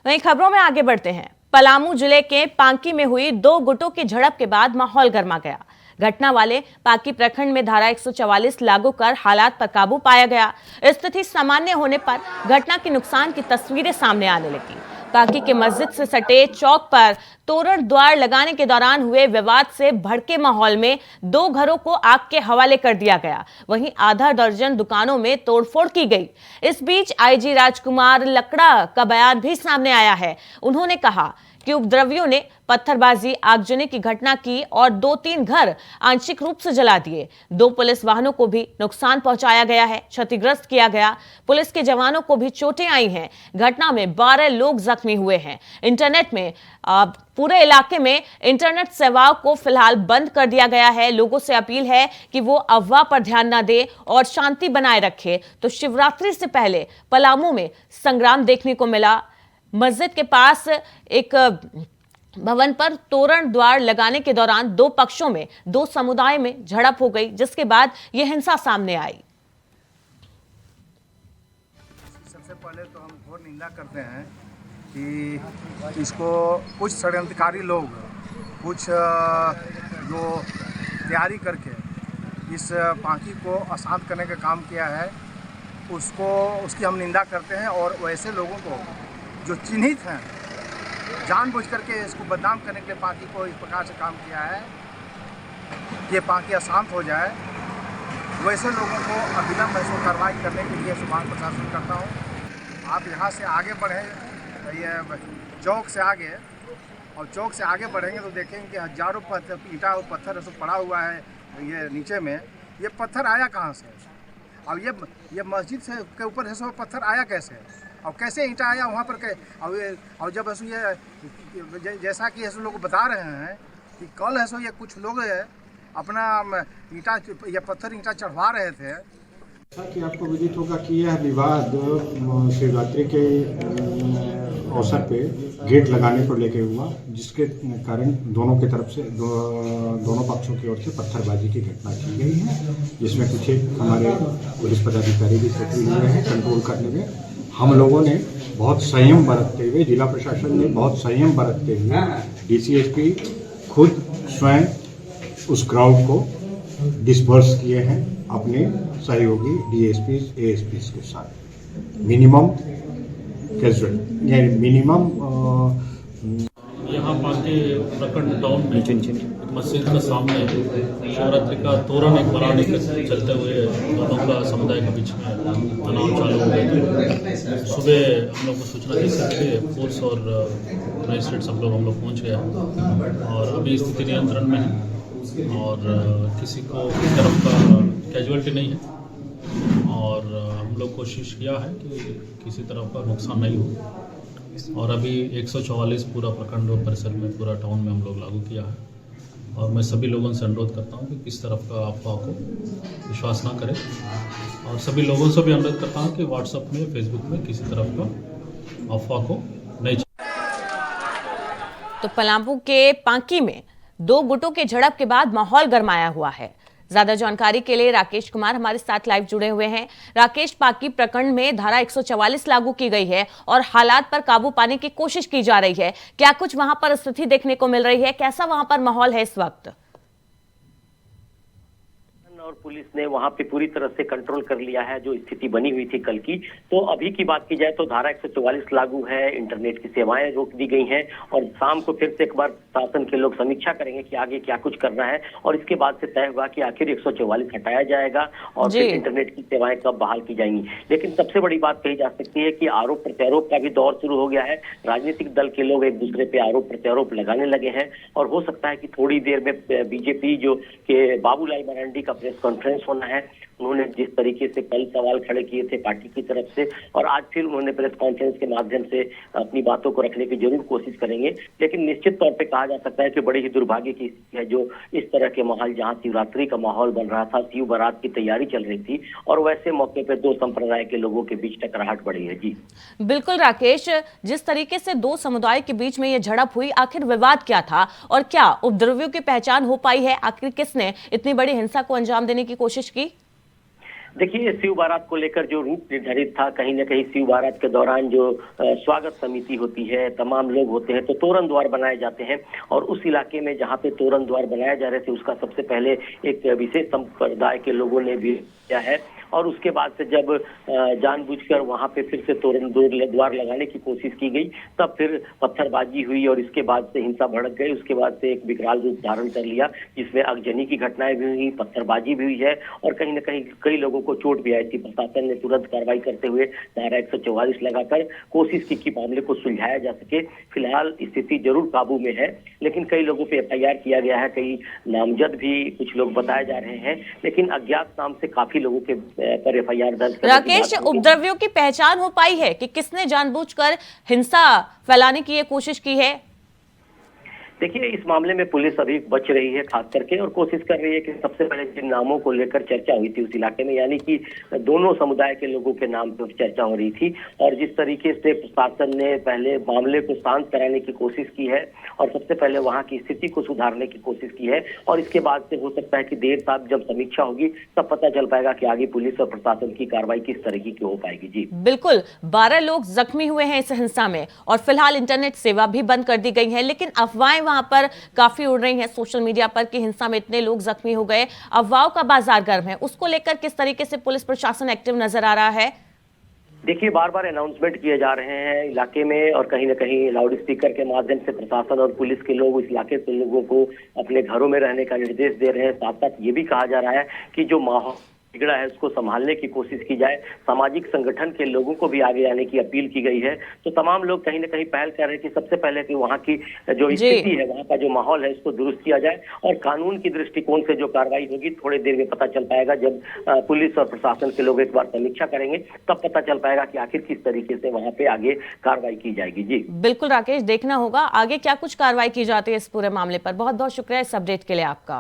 वहीं खबरों में आगे बढ़ते हैं। पलामू जिले के पांकी में हुई दो गुटों की झड़प के बाद माहौल गर्मा गया। घटना वाले पांकी प्रखंड में धारा 144 लागू कर हालात पर काबू पाया गया। स्थिति सामान्य होने पर घटना के नुकसान की तस्वीरें सामने आने लगी। पांकी के मस्जिद से सटे चौक पर तोरण द्वार लगाने के दौरान हुए विवाद से भड़के माहौल में दो घरों को आग के हवाले कर दिया गया। वहीं आधा दर्जन दुकानों में तोड़फोड़ की गई। इस बीच आईजी राजकुमार लकड़ा का बयान भी सामने आया है। उन्होंने कहा कि उपद्रवियों ने पत्थरबाजी, आगजनी की घटना की और 2-3 घर आंशिक रूप से जला दिए। 2 पुलिस वाहनों को भी नुकसान पहुंचाया गया है, क्षतिग्रस्त किया गया। पुलिस के जवानों को भी चोटें आई हैं। घटना में 12 लोग जख्मी हुए हैं। इंटरनेट में पूरे इलाके में इंटरनेट सेवाओं को फिलहाल बंद कर दिया गया है। लोगों से अपील है कि वो अफवाह पर ध्यान न दें और शांति बनाए रखें। तो शिवरात्रि से पहले पलामू में संग्राम देखने को मिला। मस्जिद के पास एक भवन पर तोरण द्वार लगाने के दौरान 2 पक्षों में 2 समुदाय में झड़प हो गई, जिसके बाद यह हिंसा सामने आई। सबसे पहले तो हम घोर निंदा करते हैं कि इसको कुछ षड्यंत्रकारी लोग, कुछ जो तैयारी करके इस पांकी को अशांत करने का काम किया है, उसकी हम निंदा करते हैं। और वैसे लोगों को जो चिन्हित हैं, जानबूझ करके इसको बदनाम करने के लिए पांकी को इस प्रकार से काम किया है कि पांकी अशांत हो जाए, वैसे लोगों को अविलंब इसको कार्रवाई करने के लिए मांग प्रशासन करता हूँ। आप यहाँ से आगे बढ़ें, ये चौक से आगे, और चौक से आगे बढ़ेंगे तो देखेंगे कि हजारों ईंटा और पत्थर ऐसा पड़ा हुआ है ये नीचे में। ये पत्थर आया कहाँ से? अब ये मस्जिद से के ऊपर है सो पत्थर आया कैसे, और कैसे ईंटा आया वहाँ पर? और जब ऐसा ये जैसा कि ऐसे लोग बता रहे हैं कि कल ऐसा ये कुछ लोग अपना ईंटा या पत्थर ईंटा चढ़वा रहे थे। जैसा कि आपको विदित होगा कि यह विवाद शिवरात्रि के अवसर पे गेट लगाने को लेके हुआ, जिसके कारण दोनों की तरफ से दोनों पक्षों की ओर से पत्थरबाजी की घटना की गई है, जिसमें कुछ हमारे पुलिस पदाधिकारी भी सक्रिय हुए हैं कंट्रोल करने में। हम लोगों ने बहुत संयम बरतते हुए, जिला प्रशासन ने बहुत संयम बरतते हुए, डीसीएसपी खुद स्वयं उस क्राउड को डिस्पर्स किए हैं अपने सहयोगी डीएसपी एएसपी के साथ। मिनिमम कैजुअल यानी मिनिमम यहाँ पांकी प्रखंड टाउन में मस्जिद के सामने शिवरात्रि का तोरण एक बनाने के चलते हुए दोनों का समुदाय के बीच में तनाव चालू हो गया। सुबह हम लोग को सूचना दे सकते फोर्स और मजिस्ट्रेट सब लोग हम लोग पहुँच गए और अभी स्थिति नियंत्रण में है और किसी को किसी तरफ का कैजुअलिटी नहीं है और हम लोग कोशिश किया है कि किसी तरफ का नुकसान नहीं हो। और अभी 144 पूरा प्रखंड और परिसर में, पूरा टाउन में हम लोग लागू किया है। और मैं सभी लोगों से अनुरोध करता हूं कि किस तरफ का अफवाह को विश्वास ना करें और सभी लोगों से भी अनुरोध करता हूं कि व्हाट्सएप में, फेसबुक में किसी तरफ का अफवाह को नहीं। तो पलामू के पांकी में 2 गुटों के झड़प के बाद माहौल गरमाया हुआ है। ज्यादा जानकारी के लिए राकेश कुमार हमारे साथ लाइव जुड़े हुए हैं। राकेश, पांकी प्रखंड में धारा 144 लागू की गई है और हालात पर काबू पाने की कोशिश की जा रही है। क्या कुछ वहां पर स्थिति देखने को मिल रही है? कैसा वहां पर माहौल है इस वक्त? और पुलिस ने वहां पे पूरी तरह से कंट्रोल कर लिया है जो स्थिति बनी हुई थी कल की। तो अभी की बात की जाए तो धारा 144 लागू है, इंटरनेट की सेवाएं रोक दी गई हैं और शाम को फिर से एक बार शासन के लोग समीक्षा करेंगे कि आगे क्या कुछ करना है और इसके बाद से तय होगा कि आखिर 144 हटाया जाएगा और फिर इंटरनेट की सेवाएं कब बहाल की जाएंगी। लेकिन सबसे बड़ी बात कही जा सकती है कि आरोप प्रत्यारोप का भी दौर शुरू हो गया है। राजनीतिक दल के लोग एक दूसरे पे आरोप प्रत्यारोप लगाने लगे हैं और हो सकता है कि थोड़ी देर में बीजेपी जो के बाबूलाल मरांडी का प्रेस कॉन्फ्रेंस होना है। उन्होंने जिस तरीके से कल सवाल खड़े किए थे पार्टी की तरफ से और आज फिर उन्होंने प्रेस कॉन्फ्रेंस के माध्यम से अपनी बातों को रखने की जरूर कोशिश करेंगे। लेकिन निश्चित तौर पे कहा जा सकता है कि बड़ी ही दुर्भाग्य की स्थिति है जो इस तरह के माहौल, जहां शिवरात्रि का माहौल बन रहा था, शिव बारात की तैयारी चल रही थी और वैसे मौके पर 2 संप्रदाय के लोगों के बीच टकराहट बढ़ी है। जी बिल्कुल राकेश, जिस तरीके से 2 समुदाय के बीच में यह झड़प हुई, आखिर विवाद क्या था और क्या उपद्रवियों की पहचान हो पाई है? आखिर किसने इतनी बड़ी हिंसा को अंजाम देने की कोशिश की? देखिए, शिव बारात को लेकर जो रूट निर्धारित था, कहीं न कहीं शिव बारात के दौरान जो स्वागत समिति होती है, तमाम लोग होते हैं, तो तोरण द्वार बनाए जाते हैं और उस इलाके में जहाँ पे तोरण द्वार बनाए जा रहे थे, उसका सबसे पहले एक विशेष संप्रदाय के लोगों ने भी किया है और उसके बाद से जब जानबूझकर वहां पे फिर से तोरण द्वार लगाने की कोशिश की गई, तब फिर पत्थरबाजी हुई और इसके बाद से हिंसा भड़क गई। उसके बाद से एक विकराल रूप धारण कर लिया, जिसमें आगजनी की घटनाएं भी हुई, पत्थरबाजी भी हुई है और कहीं न कहीं कई लोगों को चोट भी आई थी। प्रशासन ने तुरंत कार्रवाई करते हुए धारा 144 लगाकर कोशिश की कि मामले को सुलझाया जा सके। फिलहाल स्थिति जरूर काबू में है, लेकिन कई लोगों पे FIR किया गया है, कई नामजद भी कुछ लोग बताए जा रहे हैं, लेकिन अज्ञात नाम से काफी लोगों के पर FIR दर्ज करने की राकेश, बात होगी। उपद्रवियों की पहचान हो पाई है कि किसने जानबूझकर हिंसा फैलाने की ये कोशिश की है? देखिए, इस मामले में पुलिस अभी बच रही है खास करके और कोशिश कर रही है कि सबसे पहले जिन नामों को लेकर चर्चा हुई थी उस इलाके में, यानी कि दोनों समुदाय के लोगों के नाम पर चर्चा हो रही थी और जिस तरीके से प्रशासन ने पहले मामले को शांत कराने की कोशिश की है और सबसे पहले वहां की स्थिति को सुधारने की कोशिश की है और इसके बाद से हो सकता है कि देर साथ जब समीक्षा होगी तब पता चल पाएगा कि आगे पुलिस और प्रशासन की कार्रवाई किस तरीके की हो पाएगी। जी बिल्कुल, 12 लोग जख्मी हुए हैं इस हिंसा में और फिलहाल इंटरनेट सेवा भी बंद कर दी गई है, लेकिन अफवाहें वहां पर काफी उड़ रही हैं सोशल मीडिया पर कि हिंसा में इतने लोग जख्मी हो गए। अफवाहों का बाजार गर्म है, उसको लेकर किस तरीके से पुलिस प्रशासन एक्टिव नजर आ रहा है? देखिए, बार बार अनाउंसमेंट किए जा रहे हैं इलाके में और कहीं न कहीं लाउड स्पीकर के माध्यम से प्रशासन और पुलिस के लोग इस इलाके के लोगों को अपने घरों में रहने का निर्देश दे रहे हैं। साथ साथ ये भी कहा जा रहा है कि जो माहौल बिगड़ा है उसको संभालने की कोशिश की जाए। सामाजिक संगठन के लोगों को भी आगे आने की अपील की गई है। तो तमाम लोग कहीं न कहीं पहल कर रहे हैं कि सबसे पहले कि वहाँ की जो स्थिति है, वहाँ का जो माहौल है, उसको दुरुस्त किया जाए और कानून की दृष्टिकोण से जो कार्रवाई होगी थोड़ी देर में पता चल पाएगा। जब पुलिस और प्रशासन के लोग एक बार समीक्षा करेंगे तब पता चल पाएगा कि आखिर किस तरीके से वहाँ पे आगे कार्रवाई की जाएगी। जी बिल्कुल राकेश, देखना होगा आगे क्या कुछ कार्रवाई की जाती है इस पूरे मामले पर। बहुत बहुत शुक्रिया इस अपडेट के लिए आपका।